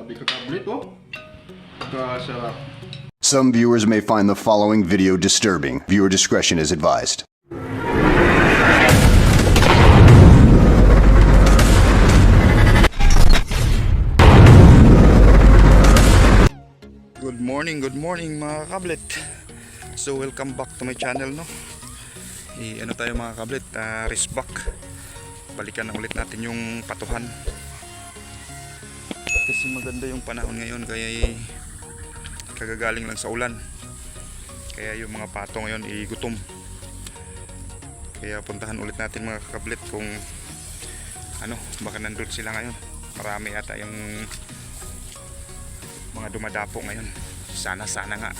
Grabe ka-tablet, oh. Kasarap. Some viewers may find the following video disturbing. Viewer discretion is advised. Good morning mga kablet. So welcome back to my channel, no. Ano tayo mga kablet, race back. Balikan na ulit natin yung patuhan. Kasi maganda yung panahon ngayon, kaya kagagaling lang sa ulan. Kaya yung mga pato ngayon gutom. Kaya puntahan ulit natin mga kablet kung baka nandun sila ngayon. Marami ata yung mga dumadapo ngayon. Sana nga.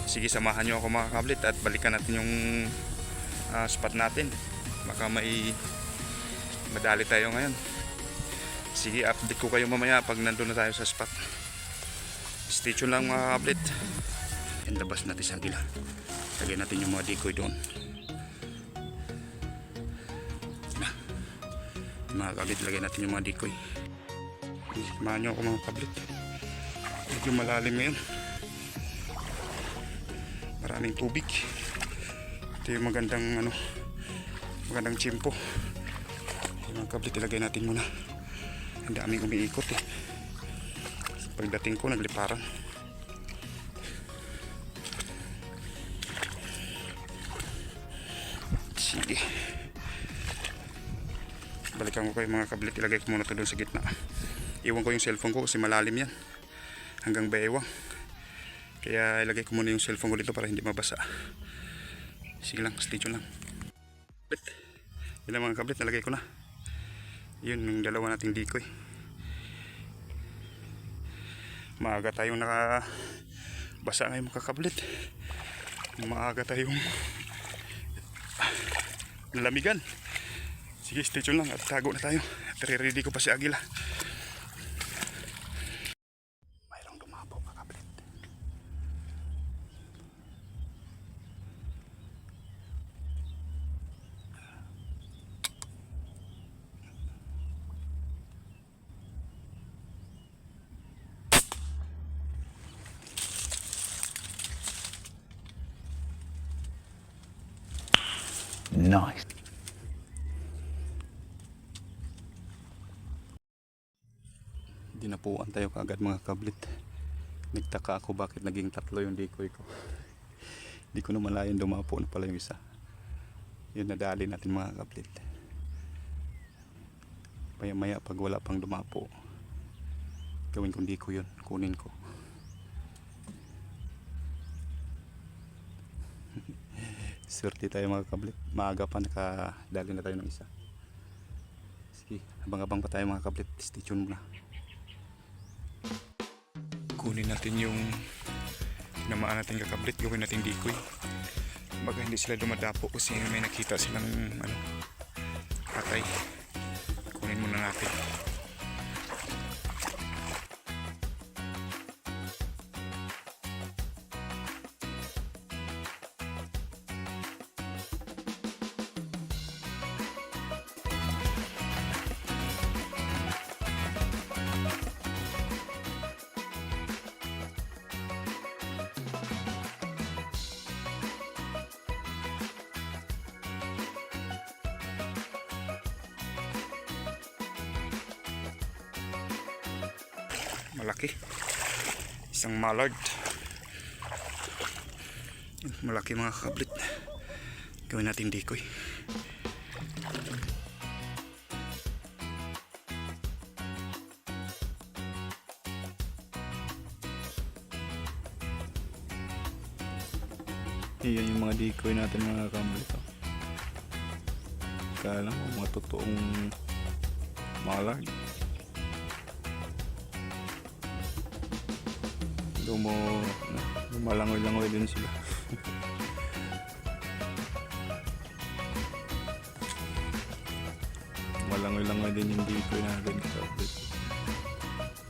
Sige, samahan nyo ako mga kablet at balikan natin yung spot natin. Baka madali tayo ngayon. Sige, update ko kayo mamaya pag nandun na tayo sa spot. Stay tuned lang mga kablet. And labas natin sa dila. Lagyan natin yung mga decoy doon. Mga kablet, lagyan natin yung mga decoy. Samahan nyo ako mga kablet. Medyo malalim ngayon. Maraming tubig. Ito yung magandang chimpo. Yung mga kablit ilagay natin muna. Ang daming umiikot eh. Pagdating ko nagliparan. Sige, balikan ko kayo mga kablit. Ilagay ko muna ito doon sa gitna. Iwan ko yung cellphone ko kasi malalim yan hanggang bewang. Kaya ilagay ko muna yung cellphone ko dito para hindi mabasa. Sige lang, stay tuned lang. Yun lang mga kablit, nalagay ko na. Yun yung dalawa nating decoy. Maaga tayong nakabasa ngayon mga kablit. Maaga tayong lamigan. Sige, stay tuned lang at tago na tayo. At ready ko pa si Agila. Mayroong dumapo mga kablit. Nice. Dinapuan tayo kaagad mga kablit. Nagtaka ako bakit naging tatlo yung decoy ko. Hindi ko naman layan dumapo na pala yung isa. Yun, nadali natin mga kablit. Maya pag wala pang dumapo, gawin kong decoy yun, kunin ko. Swerte tayo mga kablit. Maaga pa nakadali na tayo ng isa. Sige, abang-abang pa tayo mga kablit. Stay tuned muna. Kunin natin yung namaan natin kakablit. Gawin natin decoy. Baga hindi sila dumadapo kasi may nakita silang patay. Kunin muna natin. Malaki, isang mallard. Malaki mga kablit. Gawin natin decoy. Iyan yung mga decoy natin mga kablit. Kaya lang mga totoong mallard. Lumalangoy-langoy din sila. Malangoy-langoy din yung decoy natin kakablit.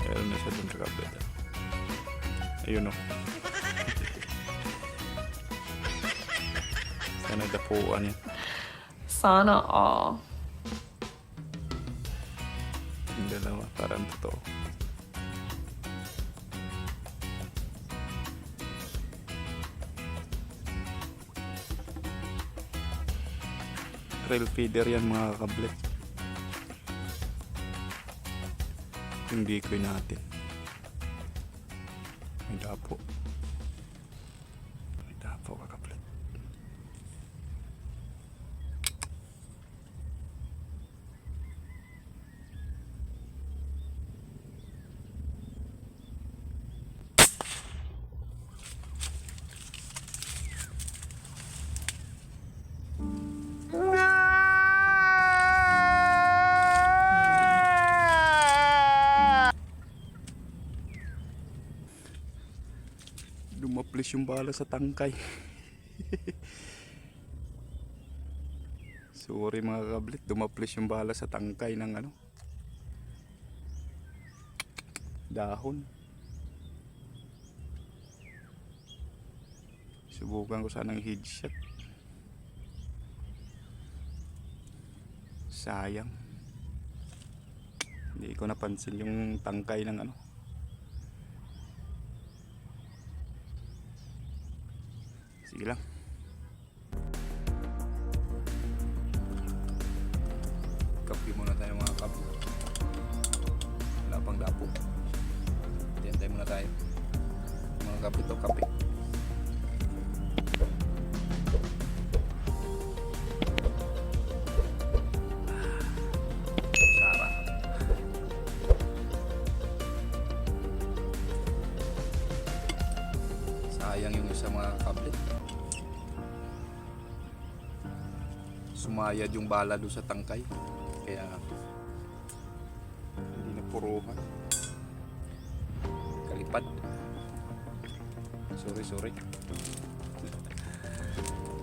Meron na siya dun kakablit. Ayun o. Sana dapuan yan. Sana all. Yung dalawa parang totoo. Trail feeder yan mga kablet. Yung decoy natin. May dapo. May dapo kakablet. Dumaplis yung bala sa tangkay. Sorry mga kablit, dumaplis yung bala sa tangkay ng ano, dahon. Subukan ko sanang headshot. Sayang. Hindi ko napansin yung tangkay ng ano. Sige lang. Kape muna tayo mga kape. Wala pang dapo. Hintay muna tayo. Mga kape to, kape. Sarap. Sayang yung isa mga kablit. Sumayad yung bala doon sa tangkay, kaya hindi napuruhan. Kalipad. Sorry.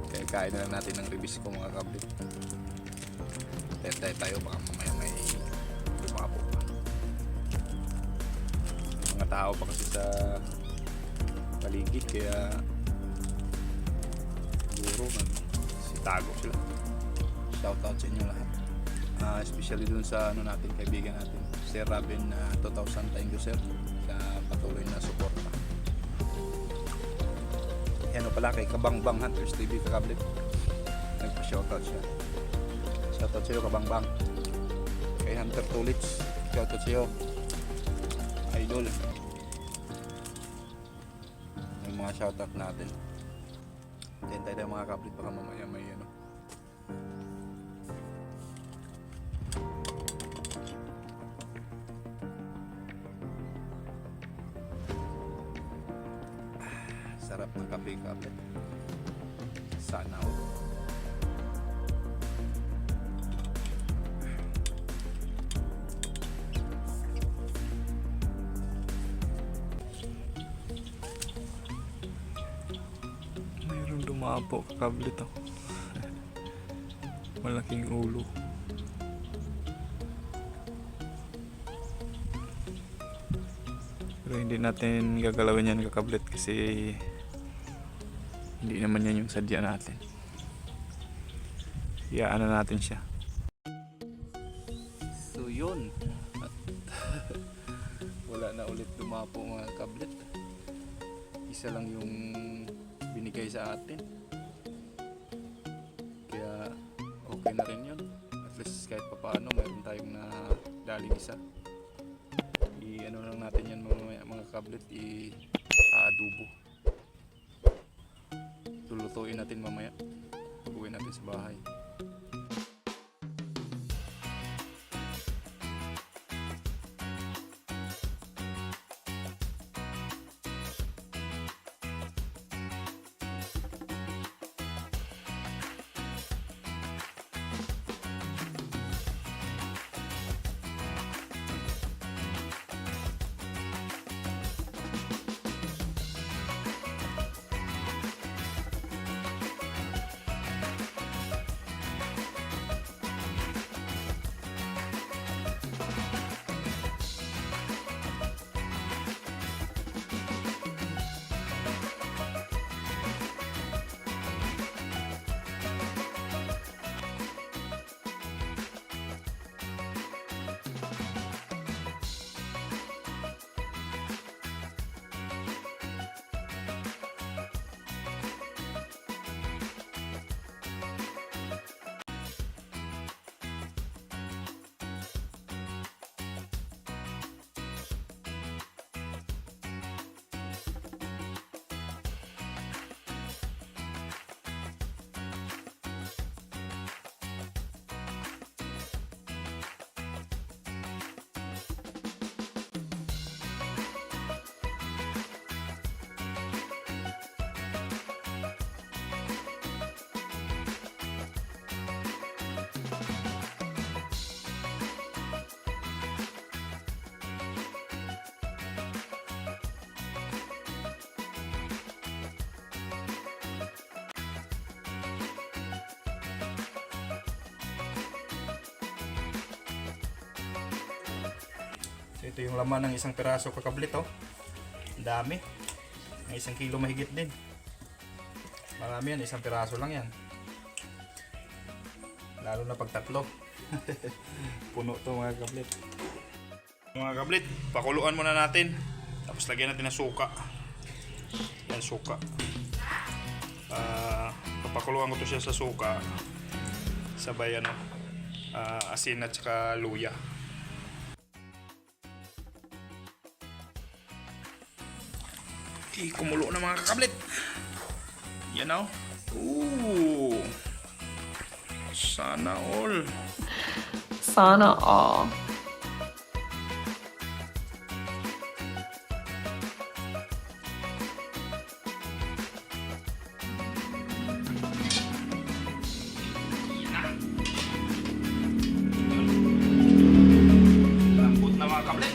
Kaya kain na lang natin ng ribis ko mga kablit. Tetay tayo, baka mamaya may lumapo pa. May mga tao pa kasi sa paligid, kaya siguro sitago sila. Shoutout sa inyo lahat. Especially dun sa ano natin, kaibigan natin, Sir Robin 2000. Thank you sir sa patuloy na suporta. Ano pala kay Kabangbang Hunters TV kakablit. Nagpa-shoutout siya. Shoutout sa iyo Kabangbang. Kay Hunter Tulits, shoutout sa iyo. Idol. Yung mga shoutout natin. Hintay tayo mga kablit, baka mamaya may ano. Sarap ng kape kablit. Sana all. Mayroong dumapo kablit to. Malaking ulo. Pero hindi natin gagalawin yan kakablit kasi hindi naman yan yung sadya natin. Iyaan na natin siya. So yun. At wala na ulit dumapo mga kablit. Isa lang yung binigay sa atin. Kaya okay na rin yun. At least kahit pa paano mayroon tayong na daling isa. I-ano lang natin yan mga kablit. I-adobo. Lulutuin natin mamaya. Pag-uwi natin sa bahay. Ito yung laman ng isang piraso kakablit, oh. Ang dami. Ng 1 kilo mahigit din. Marami yan, 1 piraso lang yan. Lalo na pag 3. Puno to mga kakablit. Mga kakablit, pakuluan muna natin. Tapos lagyan natin ng suka. Yan, suka. Papakuluan ko to siya sa suka. Sabay ano, asin at saka luya. Okay, kumulo na mga kakablit. Yan o. Ooh. Sana all. Sana all. Lambot na mga kakablit.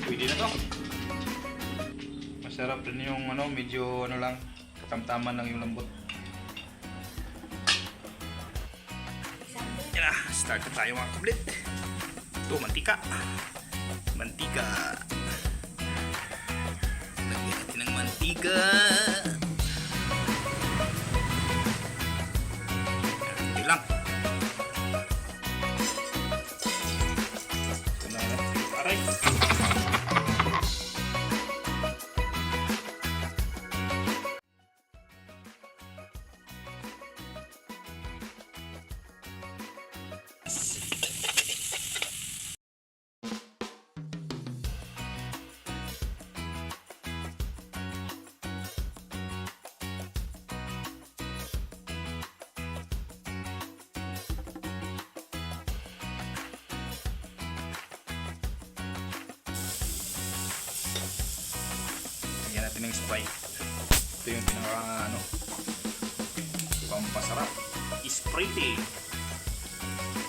Pwede na to. Masarap din yung ano, medyo ano lang, katamtaman lang yung lambot. Yan na, start na tayo mga kablit. Ito, mantika. Mantika. Lagyan natin ng mantika. Ito lang. Ito na, aray. Lagyan natin ng Sprite. Ito yung pinaka ano, pampasarap. Sprite.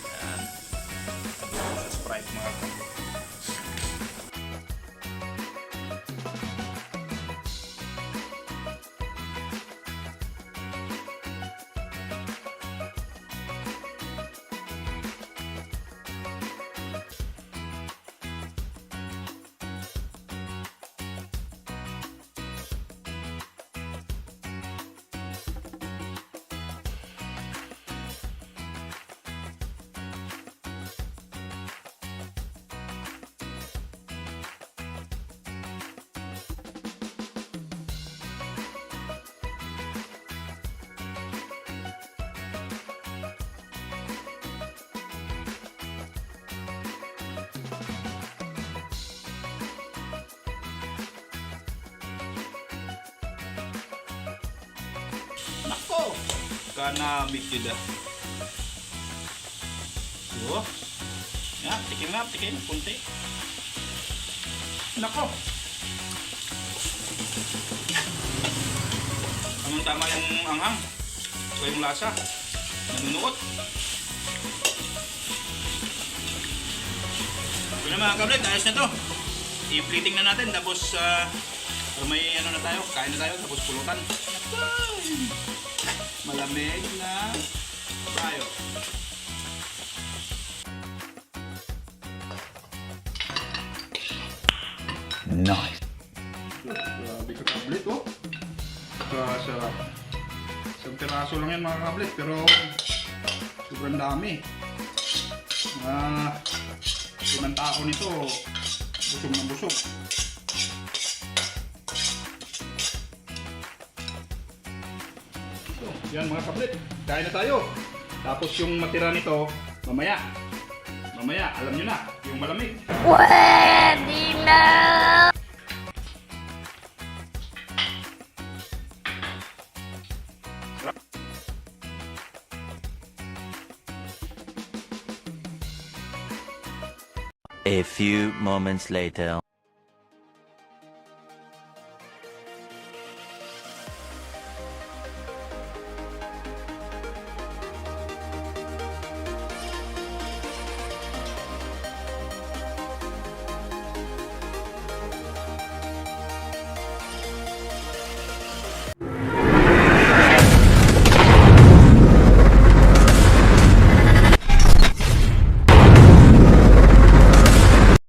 Yan. Ito sa Sprite mga kapatid. Nako! Kanamig yun ah. So, yan, tikim, punti. Nako! Tamang-tama yung anghang. O yung lasa. Nanunuot. Ito na mga kablit, ayos na to. I-plating na natin, tapos may ano na tayo, kain na tayo, tapos pulutan. Malamig na tayo. Nice. Grabe ka kablit, oh. Kasarap. Isang piraso lang yan mga kablit, pero sobrang dami. Limang tao nito, busog ng busog. So, yan mga kablit, kain na tayo. Tapos yung matira nito, mamaya, alam nyo na, yung malamig. Pwede na! A few moments later.